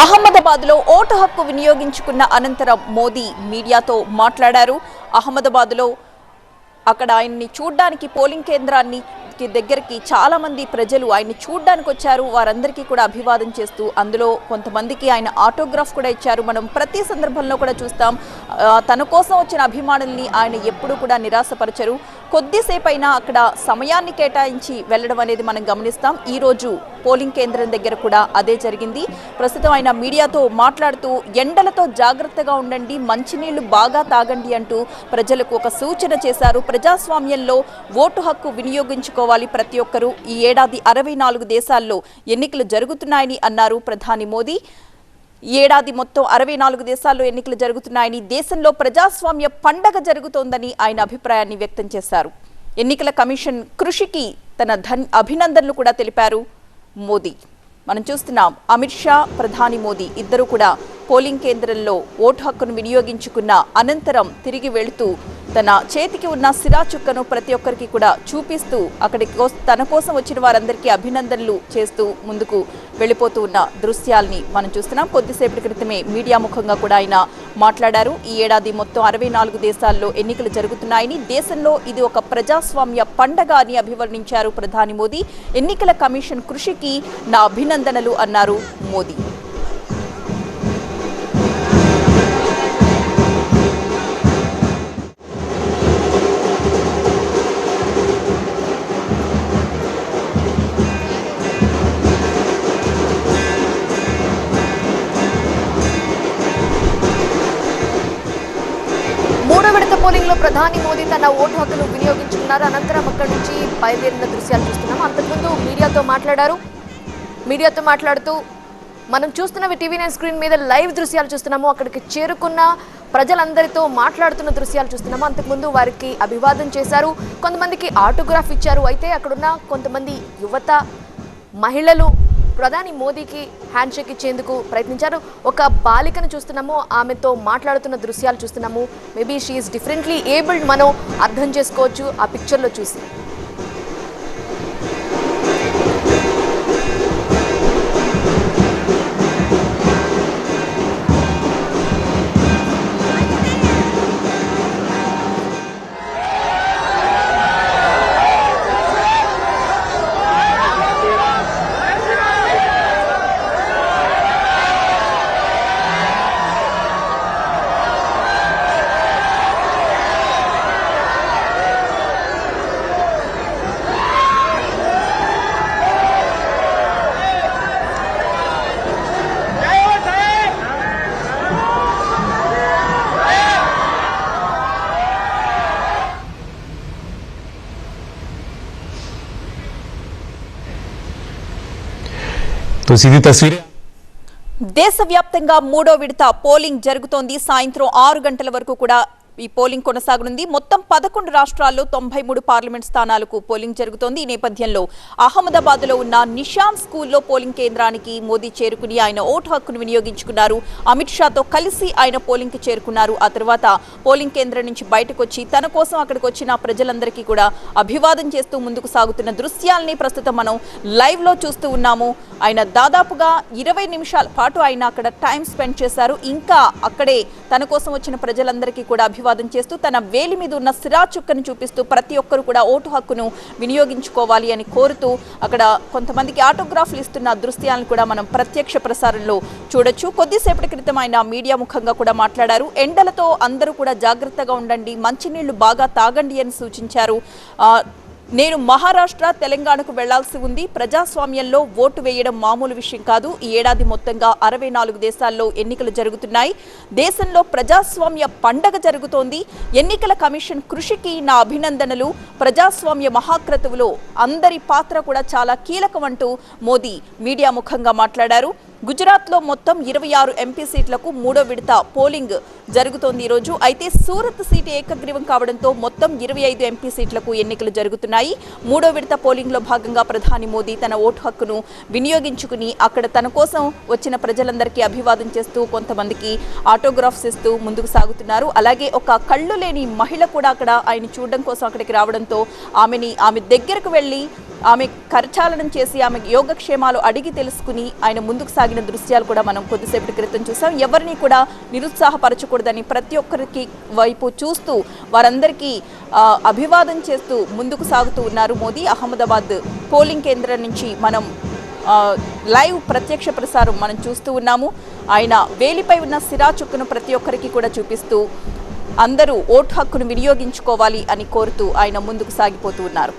అహ్మదాబాద్లో ఓటు హక్కు వినియోగించుకున్న అనంతరం మోదీ మీడియాతో మాట్లాడారు. అహ్మదాబాద్లో అక్కడ ఆయన్ని చూడ్డానికి పోలింగ్ కేంద్రాన్ని దగ్గరికి చాలా మంది ప్రజలు ఆయన్ని చూడ్డానికి వచ్చారు. వారందరికీ కూడా అభివాదం చేస్తూ అందులో కొంతమందికి ఆయన ఆటోగ్రాఫ్ కూడా ఇచ్చారు. మనం ప్రతి సందర్భంలో కూడా చూస్తాం, తన కోసం వచ్చిన అభిమానుల్ని ఆయన ఎప్పుడూ కూడా నిరాశపరచరు. కొద్దిసేపు అయినా అక్కడ సమయాన్ని కేటాయించి వెళ్ళడం అనేది మనం గమనిస్తాం. ఈరోజు పోలింగ్ కేంద్రం దగ్గర కూడా అదే జరిగింది. ప్రస్తుతం ఆయన మీడియాతో మాట్లాడుతూ ఎండలతో జాగ్రత్తగా ఉండండి, మంచినీళ్లు బాగా తాగండి అంటూ ప్రజలకు ఒక సూచన చేశారు. ప్రజాస్వామ్యంలో ఓటు హక్కు వినియోగించుకోవాలి ప్రతి ఒక్కరూ. ఈ ఏడాది 64 దేశాల్లో ఎన్నికలు జరుగుతున్నాయని అన్నారు ప్రధాని మోదీ. ఈ ఏడాది మొత్తం 64 దేశాల్లో ఎన్నికలు జరుగుతున్నాయని, దేశంలో ప్రజాస్వామ్య పండగ జరుగుతోందని ఆయన అభిప్రాయాన్ని వ్యక్తం చేశారు. ఎన్నికల కమిషన్ కృషికి తన అభినందనలు కూడా తెలిపారు మోదీ. మనం చూస్తున్నాం, అమిత్ షా, ప్రధాని మోదీ ఇద్దరు కూడా పోలింగ్ కేంద్రంలో ఓటు హక్కును వినియోగించుకున్న అనంతరం తిరిగి వెళుతూ తన చేతికి ఉన్న సిరా చుక్కను ప్రతి ఒక్కరికి కూడా చూపిస్తూ అక్కడికి తన కోసం వచ్చిన వారందరికీ అభినందనలు చేస్తూ ముందుకు వెళ్ళిపోతూ ఉన్న దృశ్యాల్ని మనం చూస్తున్నాం. కొద్దిసేపటి క్రితమే మీడియా ముఖంగా కూడా ఆయన మాట్లాడారు. ఈ ఏడాది మొత్తం 64 దేశాల్లో ఎన్నికలు జరుగుతున్నాయని, దేశంలో ఇది ఒక ప్రజాస్వామ్య పండగ అని అభివర్ణించారు ప్రధాని మోదీ. ఎన్నికల కమిషన్ కృషికి నా అభినందనలు అన్నారు మోదీ. పోలింగ్ లో ప్రధాని మోదీ తన ఓటు హక్కును వినియోగించుకున్నారు. అనంతరం అక్కడి నుంచి బయలుదేరిన దృశ్యాలు చూస్తున్నాం. అంతకుముందు మీడియాతో మాట్లాడుతూ మనం చూస్తున్నవి టీవీ9 స్క్రీన్ మీద లైవ్ దృశ్యాలు చూస్తున్నాము. అక్కడికి చేరుకున్న ప్రజలందరితో మాట్లాడుతున్న దృశ్యాలు చూస్తున్నాము. అంతకుముందు వారికి అభివాదం చేశారు, కొంతమందికి ఆటోగ్రాఫ్ ఇచ్చారు. అయితే అక్కడున్న కొంతమంది యువత, మహిళలు ప్రధాని మోదీకి హ్యాండ్ షేక్ ఇచ్చేందుకు ప్రయత్నించారు. ఒక బాలికను చూస్తున్నాము, ఆమెతో మాట్లాడుతున్న దృశ్యాలు చూస్తున్నాము. మేబీ షీఈస్ డిఫరెంట్లీ ఏబుల్డ్, మనం అర్థం చేసుకోవచ్చు ఆ పిక్చర్లో చూసి. దేశవ్యాప్తంగా మూడో విడత పోలింగ్ జరుగుతోంది. సాయంత్రం 6 గంటల వరకు కూడా ఈ పోలింగ్ కొనసాగనుంది. మొత్తం 11 రాష్ట్రాల్లో 93 పార్లమెంట్ స్థానాలకు పోలింగ్ జరుగుతోంది. ఈ నేపథ్యంలో అహ్మదాబాద్లో ఉన్న నిషాన్ స్కూల్లో పోలింగ్ కేంద్రానికి మోదీ చేరుకుని ఆయన ఓటు హక్కును వినియోగించుకున్నారు. అమిత్ షాతో కలిసి ఆయన పోలింగ్కి చేరుకున్నారు. ఆ తర్వాత పోలింగ్ కేంద్రం నుంచి బయటకు వచ్చి తన కోసం అక్కడికి వచ్చిన ప్రజలందరికీ కూడా అభివాదం చేస్తూ ముందుకు సాగుతున్న దృశ్యాల్ని ప్రస్తుతం మనం లైవ్లో చూస్తూ ఉన్నాము. ఆయన దాదాపుగా 20 నిమిషాల పాటు ఆయన అక్కడ టైం స్పెండ్ చేశారు. ఇంకా అక్కడే తన కోసం వచ్చిన ప్రజలందరికీ కూడా అభివాదం చేస్తూ తన వేలి మీద ఉన్న సిరా చుక్కను చూపిస్తూ ప్రతి ఒక్కరు కూడా ఓటు హక్కును వినియోగించుకోవాలి అని కోరుతూ అక్కడ కొంతమందికి ఆటోగ్రాఫ్లు ఇస్తున్న దృశ్యాలను కూడా మనం ప్రత్యక్ష ప్రసారంలో చూడొచ్చు. కొద్దిసేపటి క్రితం ఆయన మీడియా ముఖంగా కూడా మాట్లాడారు. ఎండలతో అందరూ కూడా జాగ్రత్తగా ఉండండి, మంచినీళ్లు బాగా తాగండి అని సూచించారు. నేను మహారాష్ట్ర, తెలంగాణకు వెళ్లాల్సి ఉంది. ప్రజాస్వామ్యంలో ఓటు వేయడం మామూలు విషయం కాదు. ఈ ఏడాది మొత్తంగా 64 దేశాల్లో ఎన్నికలు జరుగుతున్నాయి. దేశంలో ప్రజాస్వామ్య పండగ జరుగుతోంది. ఎన్నికల కమిషన్ కృషికి నా అభినందనలు. ప్రజాస్వామ్య మహాక్రతువులో అందరి పాత్ర కూడా చాలా కీలకం అంటూ మోదీ మీడియా ముఖంగా మాట్లాడారు. గుజరాత్లో మొత్తం 26 ఎంపీ సీట్లకు మూడో విడత పోలింగ్ జరుగుతోంది ఈరోజు. అయితే సూరత్ సీటు ఏకగ్రీవం కావడంతో మొత్తం 25 ఎంపీ సీట్లకు ఎన్నికలు జరుగుతున్నాయి. మూడో విడత పోలింగ్లో భాగంగా ప్రధాని మోదీ తన ఓటు హక్కును వినియోగించుకుని అక్కడ తన కోసం వచ్చిన ప్రజలందరికీ అభివాదం చేస్తూ కొంతమందికి ఆటోగ్రాఫ్స్ ఇస్తూ ముందుకు సాగుతున్నారు. అలాగే ఒక కళ్ళు లేని మహిళ కూడా అక్కడ ఆయన చూడడం కోసం అక్కడికి రావడంతో ఆమె దగ్గరకు వెళ్ళి ఆమె కరచాలనం చేసి ఆమె యోగక్షేమాలు అడిగి తెలుసుకుని ఆయన ముందుకు సాగిన దృశ్యాలు కూడా మనం కొద్దిసేపటి క్రితం చూసాం. ఎవరిని కూడా నిరుత్సాహపరచకూడదని ప్రతి ఒక్కరికి వైపు చూస్తూ వారందరికీ అభివాదం చేస్తూ ముందుకు సాగుతూ ఉన్నారు మోదీ. అహ్మదాబాద్ పోలింగ్ కేంద్రం నుంచి మనం లైవ్ ప్రత్యక్ష ప్రసారం మనం చూస్తూ ఉన్నాము. ఆయన వేలిపై ఉన్న సిరా చుక్కను ప్రతి ఒక్కరికి కూడా చూపిస్తూ అందరూ ఓటు హక్కును వినియోగించుకోవాలి అని కోరుతూ ఆయన ముందుకు సాగిపోతూ ఉన్నారు.